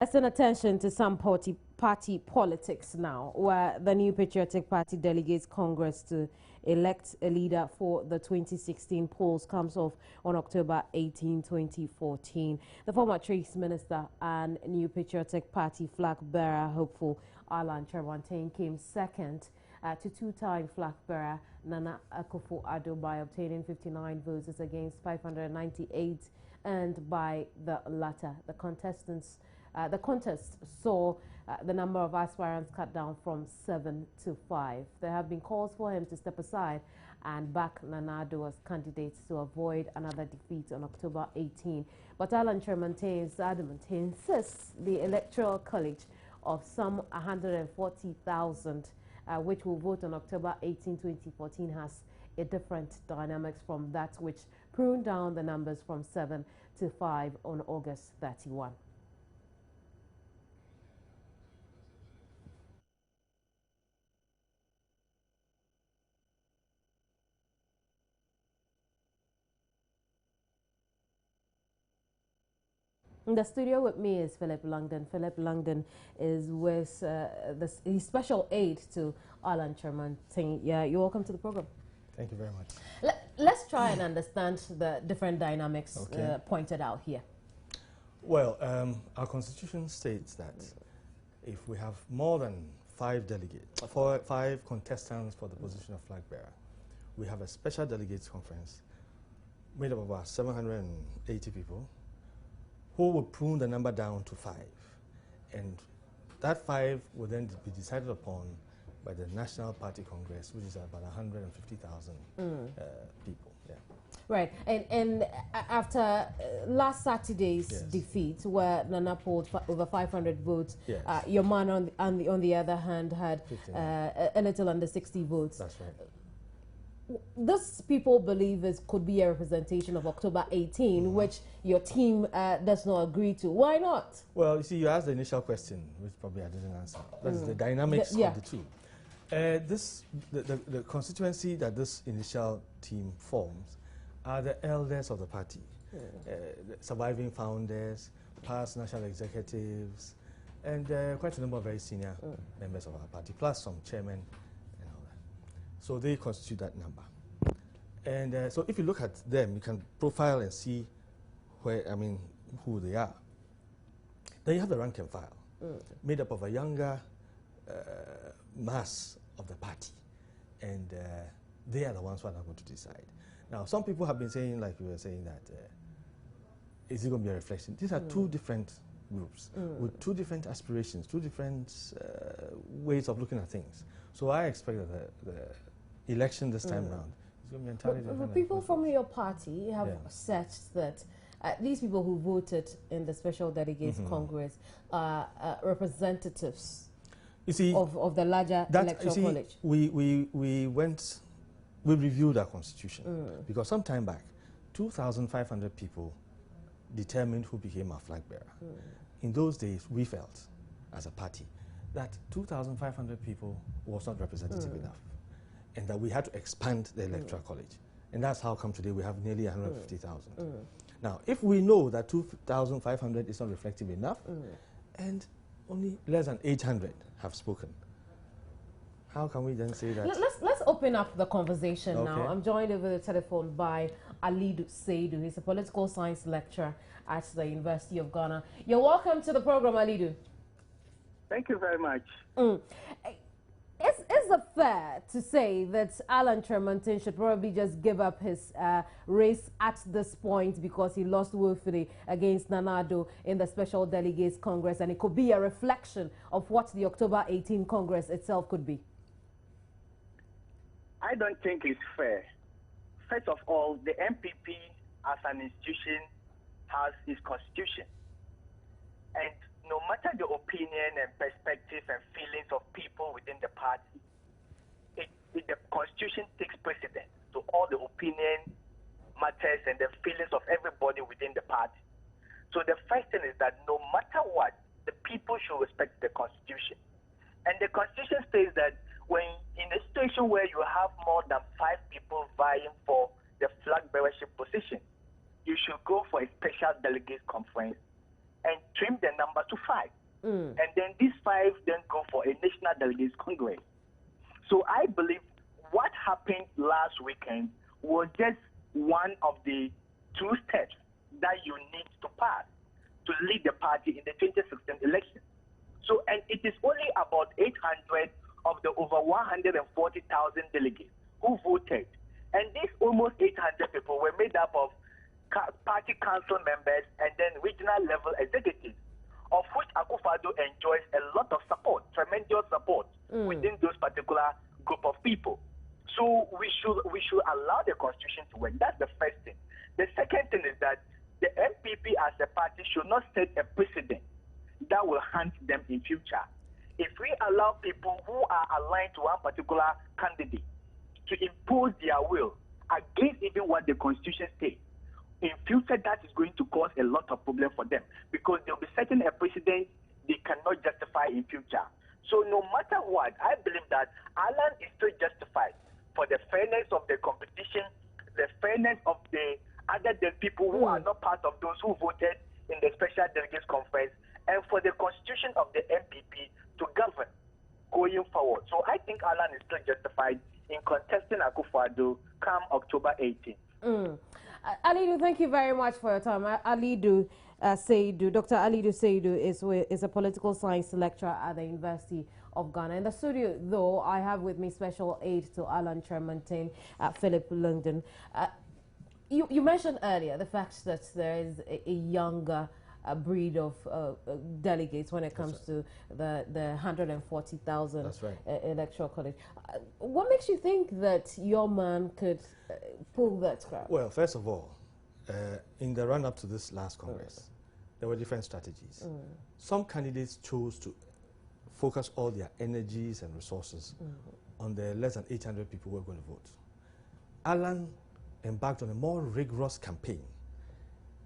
Let's attention to some party politics now, where the new Patriotic Party delegates Congress to elect a leader for the 2016 polls comes off on October 18, 2014. The former Trade Minister and new Patriotic Party flag bearer hopeful Alan Tremontaine came second to two-time flag bearer Nana Akufo-Addo by obtaining 59 votes against 598, and by the latter, the contest saw the number of aspirants cut down from 7 to 5. There have been calls for him to step aside and back Nana Addo as candidate to avoid another defeat on October 18. But Alan Tremontaine is adamant. He insists the Electoral College of some 140,000 which will vote on October 18, 2014 has a different dynamics from that which pruned down the numbers from 7 to 5 on August 31. In the studio with me is Philip Langdon. Philip Langdon is with his special aide to Alan Tremontaine. Yeah, you're welcome to the program. Thank you very much. Let's try and understand the different dynamics pointed out here. Well, our constitution states that if we have more than 5 delegates, 5 contestants for the position of flag bearer, we have a special delegates conference made up of about 780 people, who will prune the number down to 5. And that 5 will then be decided upon by the National Party Congress, which is about 150,000 people. Yeah. Right. And after last Saturday's defeat, where Nana polled over 500 votes, your man on the other hand had a little under 60 votes. That's right. This people believe could be a representation of October 18, which your team does not agree to. Why not? Well, you see, you asked the initial question, which probably I didn't answer. That's the dynamics of the two. The constituency that this initial team forms are the elders of the party, the surviving founders, past national executives, and quite a number of very senior members of our party, plus some chairmen. So they constitute that number. And so if you look at them, you can profile and see who they are. Then you have the rank and file, made up of a younger mass of the party. And they are the ones who are not going to decide. Now, some people have been saying, like you were saying, that is it going to be a reflection? These are two different groups with two different aspirations, two different ways of looking at things. So I expect that the election this time around is going to be entirely different. But people from your party have said that these people who voted in the Special Delegates Congress are representatives of the larger electoral college. We reviewed our constitution because some time back, 2,500 people determined who became our flag bearer. In those days, we felt, as a party, that 2,500 people was not representative enough, and that we had to expand the electoral college. And that's how come today we have nearly 150,000. Now, if we know that 2,500 is not reflective enough, and only less than 800 have spoken, how can we then say that? Let's open up the conversation now. I'm joined over the telephone by Alidu Seidu. He's a political science lecturer at the University of Ghana. You're welcome to the program, Alidu. Thank you very much. Is it fair to say that Alan Tremontaine should probably just give up his race at this point because he lost woefully against Nana Addo in the Special Delegates Congress, and it could be a reflection of what the October 18 Congress itself could be? I don't think it's fair. First of all, the NPP as an institution has its constitution. And no matter the opinion and perspective and feelings of people within the party, the constitution takes precedence to all the opinion matters and the feelings of everybody within the party. So the first thing is that no matter what, the people should respect the constitution. And the constitution says that when in a situation where you have more than 5 people vying for the flag bearership position, you should go for a special delegate conference and trim the number to 5. And then these 5 then go for a National Delegates Congress. So I believe what happened last weekend was just one of the 2 steps that you need to pass to lead the party in the 2016 election. So, and it is only about 800 of the over 140,000 delegates who voted. And these almost 800 people were made up of party council members and then regional level executives, of which Akufo-Addo enjoys a lot of support, tremendous support within those particular group of people. So we should allow the constitution to work. That's the first thing. The second thing is that the NPP as a party should not set a precedent that will haunt them in future. If we allow people who are aligned to one particular candidate to impose their will against even what the constitution states, in future that is going to cause a lot of problem for them, because they'll be setting a precedent they cannot justify in future. So no matter what, I believe that Alan is still justified for the fairness of the competition, the fairness of the other than people who are not part of those who voted in the Special Delegates Conference, and for the constitution of the NPP to govern going forward. So I think Alan is still justified in contesting Akufo-Addo come October 18th. Alidu, thank you very much for your time. Alidu Seidu, Dr. Alidu Seidu is a political science lecturer at the University of Ghana. In the studio, though, I have with me special aide to Alan Tremontaine, Philip London. You mentioned earlier the fact that there is a younger breed of delegates when it comes to the 140,000 electoral college. What makes you think that your man could pull that crowd? Well, first of all, in the run-up to this last Congress, there were different strategies. Some candidates chose to focus all their energies and resources on the less than 800 people who were going to vote. Alan embarked on a more rigorous campaign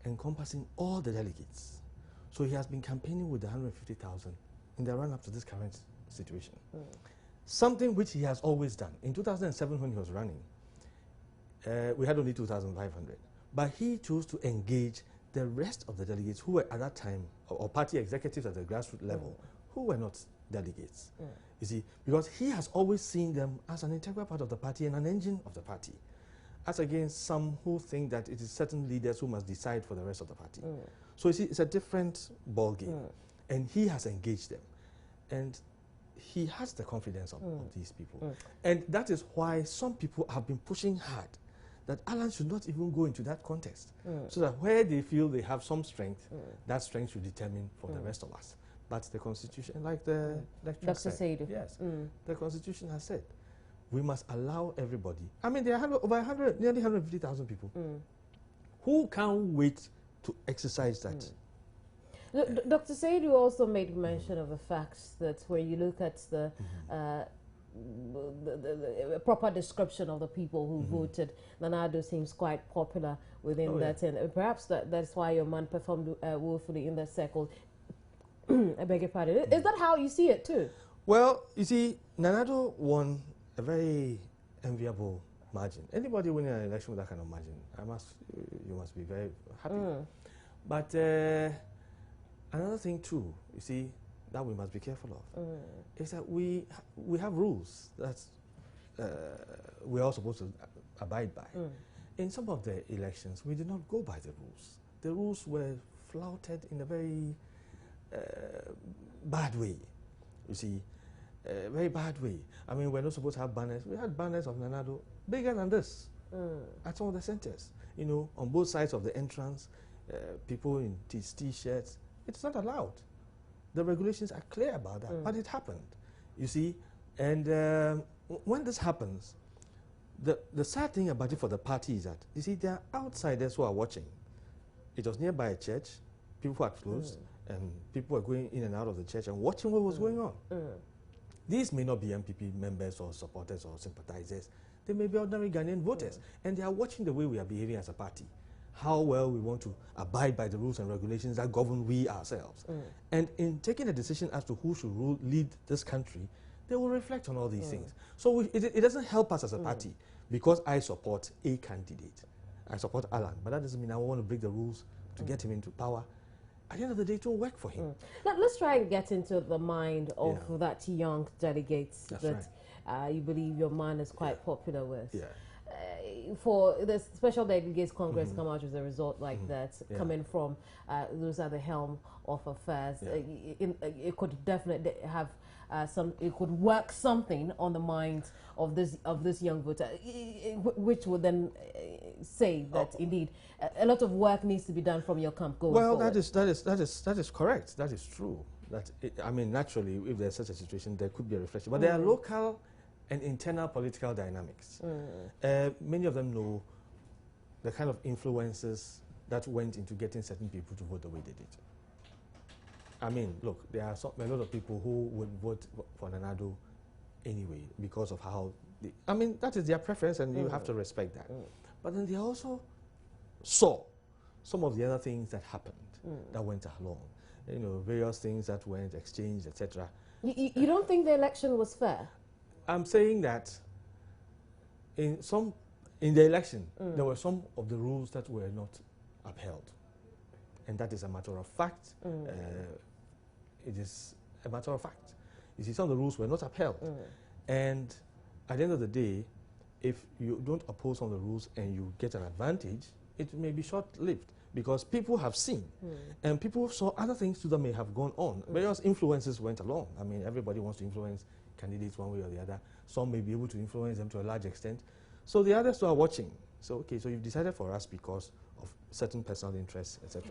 encompassing all the delegates. So he has been campaigning with the 150,000 in the run-up to this current situation. Something which he has always done. In 2007 when he was running, we had only 2,500. But he chose to engage the rest of the delegates who were at that time, or party executives at the grassroots level, who were not delegates. You see, because he has always seen them as an integral part of the party and an engine of the party, as against some who think that it is certain leaders who must decide for the rest of the party. So you see, it's a different ballgame, and he has engaged them, and he has the confidence of these people. And that is why some people have been pushing hard that Alan should not even go into that context, so that where they feel they have some strength, that strength should determine for the rest of us. But the Constitution, like the lecturer said, yes, the Constitution has said, we must allow everybody. I mean, there are nearly 150,000 people who can't wait to exercise that. Dr. Seidu also made mention of the fact that when you look at the proper description of the people who voted, Nana Addo seems quite popular within that, and perhaps that's why your man performed woefully in that circle. I beg your pardon. Is that how you see it too? Well, you see, Nana Addo won a very enviable margin. Anybody winning an election with that kind of margin, you must be very happy. But another thing too, you see, that we must be careful of, is that we have rules that we are all supposed to abide by. In some of the elections, we did not go by the rules. The rules were flouted in a very bad way, you see. Very bad way. I mean, we're not supposed to have banners. We had banners of Nana Addo bigger than this at some of the centers. You know, on both sides of the entrance, people in T-shirts. It's not allowed. The regulations are clear about that, but it happened. You see, and when this happens, the sad thing about it for the party is that, you see, there are outsiders who are watching. It was nearby a church. People had closed, and people were going in and out of the church and watching what was going on. These may not be NPP members or supporters or sympathizers. They may be ordinary Ghanaian voters, and they are watching the way we are behaving as a party, how well we want to abide by the rules and regulations that govern we ourselves. And in taking a decision as to who should lead this country, they will reflect on all these things. So it doesn't help us as a party because I support a candidate. I support Alan, but that doesn't mean I want to break the rules to get him into power. at the end of the day, it won't work for him. Let's try and get into the mind of that young delegate that you believe your man is quite popular with. For the Special Delegates Congress come out with a result like that, coming from those at the helm of affairs, it could definitely have it could work something on the mind of this young voter, which would then say that indeed a lot of work needs to be done from your camp going forward. That is correct. That is true. I mean, naturally, if there's such a situation, there could be a reflection. But there are local and internal political dynamics. Many of them know the kind of influences that went into getting certain people to vote the way they did. I mean, look, there are a lot of people who would vote for Nanado anyway because of how I mean, that is their preference, and you have to respect that. But then they also saw some of the other things that happened that went along. You know, various things that went exchanged, etc. You don't think the election was fair? I'm saying that in the election, there were some of the rules that were not upheld. And that is a matter of fact. It is a matter of fact. You see, some of the rules were not upheld. And at the end of the day, if you don't oppose some of the rules and you get an advantage, it may be short-lived because people have seen. And people saw other things that may have gone on. Various influences went along. I mean, everybody wants to influence candidates one way or the other. Some may be able to influence them to a large extent. So the others are watching. So, okay, so you've decided for us because of certain personal interests, etc.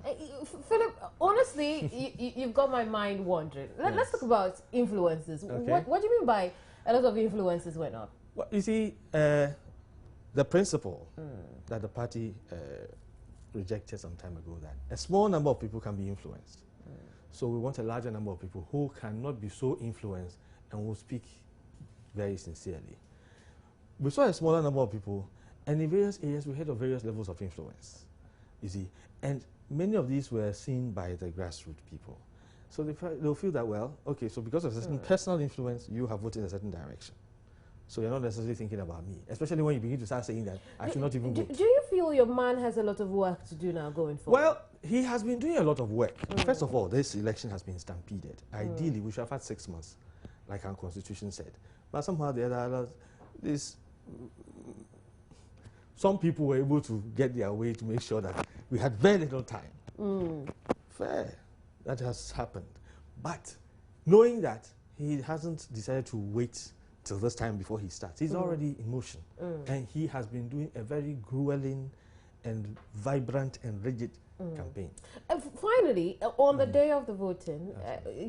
Philip, honestly, you've got my mind wandering. Let's talk about influences. Okay. What do you mean by a lot of influences went on? Well, you see, the principle that the party rejected some time ago, that a small number of people can be influenced. So we want a larger number of people who cannot be so influenced and will speak very sincerely. We saw a smaller number of people, and in various areas we heard of various levels of influence, you see. And many of these were seen by the grassroots people. So they'll feel that, well, okay, so because of a certain personal influence, you have voted in a certain direction. So you're not necessarily thinking about me, especially when you begin to start saying that I should not even vote. Do you feel your man has a lot of work to do now going forward? Well, he has been doing a lot of work. First of all, this election has been stampeded. Ideally, we should have had 6 months, like our constitution said. But somehow the other, some people were able to get their way to make sure that we had very little time. Fair. That has happened. But knowing that he hasn't decided to wait till this time before he starts, he's already in motion. And he has been doing a very grueling and vibrant and rigid campaign. Finally, on the day of the voting,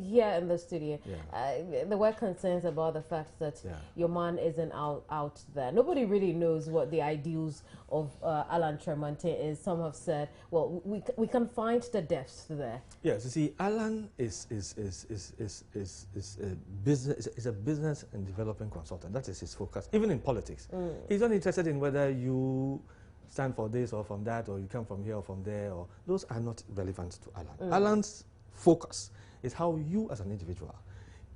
here in the studio, there were concerns about the fact that your man isn't out there. Nobody really knows what the ideals of Alan Tremonti is. Some have said, well, we can find the depths there. Yes, you see, Alan is a business and development consultant. That is his focus, even in politics. He's not interested in whether you stand for this or from that, or you come from here or from there, or those are not relevant to Alan. Alan's focus is how you as an individual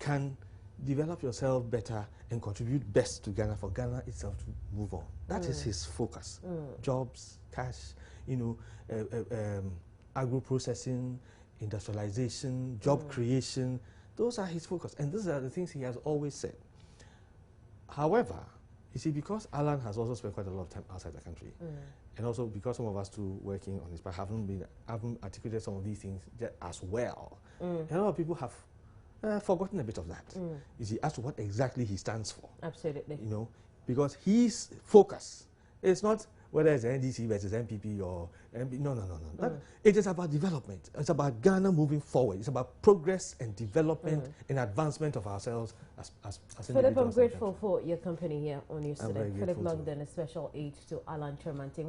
can develop yourself better and contribute best to Ghana for Ghana itself to move on. That is his focus. Jobs, cash, you know, agro-processing, industrialization, job creation, those are his focus. And these are the things he has always said. However, you see, because Alan has also spent quite a lot of time outside the country, and also because some of us too working on this part haven't articulated some of these things as well, and a lot of people have forgotten a bit of that. You see, as to what exactly he stands for. Absolutely. You know, because his focus is not whether it's NDC versus NPP or MP. No. It is about development. It's about Ghana moving forward. It's about progress and development and advancement of ourselves as Philip, I'm grateful for your company here on News Today. Philip Longden, a special aide to Alan Tremonti.